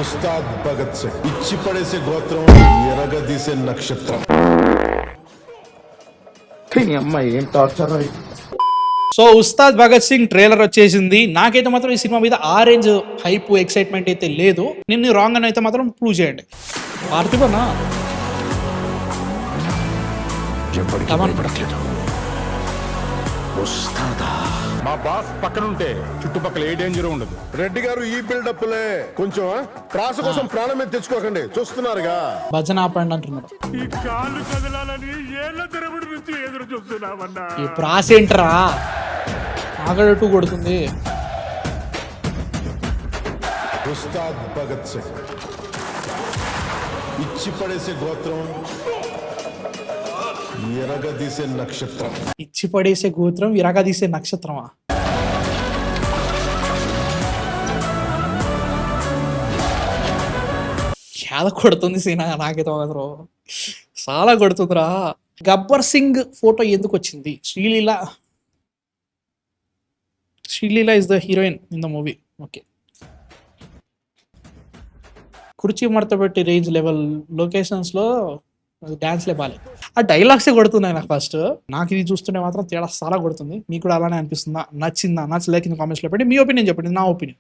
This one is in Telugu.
ఉస్తాద్ భగత్ సింగ్ ఇచ్చి పడేసే గోత్రం ఎరగదీసే నక్షత్రం. అమ్మాయి ఏం torture. So Ustaad Bhagat Singh trailer వచ్చేసింది. నాకైతే మాత్రం ఈ సినిమా మీద ఆరెంజ్ హైప్ ఎక్సైట్మెంట్ అయితే లేదు. నిన్ను రాంగ్ అని అయితే మాత్రం ప్రూవ్ చేయండి. పార్థివనా మా బాస్ పక్కన ఉంటే చుట్టుపక్కల ఏ డేంజర్ ఉండదు. రెడ్డి గారు ఈ బిల్డప్లే కొంచెం ప్రాస కోసం ప్రాణం మీద తెచ్చుకోకండి, చూస్తున్నారుగా. భజన ఆపండి అంటున్నారు. ఈ కాళ్ళు కదలాలని ఏళ్ళ తరబడి నుంచి ఎదురు చూస్తున్నామన్నా. ఈ ప్రాస ఏంటరా ఆగడట్టు కొడుతుంది. ఉస్తాద్ భగత్ సింగ్ ఇచ్చి పడేసే గోత్రం ఎరగదీసే నక్షత్రం. ఇచ్చి పడేసే గోత్రం విరగదీసే నక్షత్రమా? చాలా కొడుతుంది సీనా, నాకైతే మాత్రం చాలా కొడుతుందిరా. గబ్బర్ సింగ్ ఫోటో ఎందుకు వచ్చింది? Sreeleela is the heroine in the movie. Okay, కుర్చీ మడత పెట్టి రేంజ్ లెవెల్ లొకేషన్స్లో డాన్స్లే బాగాలేదు. ఆ డైలాగ్సే కొడుతున్నాయి నాకు ఫస్ట్. నాకు ఇది చూస్తుంటే మాత్రం తేడా చాలా కొడుతుంది. మీకు కూడా అలానే అనిపిస్తుందా? నచ్చిందా? నచ్చలేక కామెంట్స్లో పెట్టి మీ ఒపీనియన్ చెప్పండి. నా ఒపీనియన్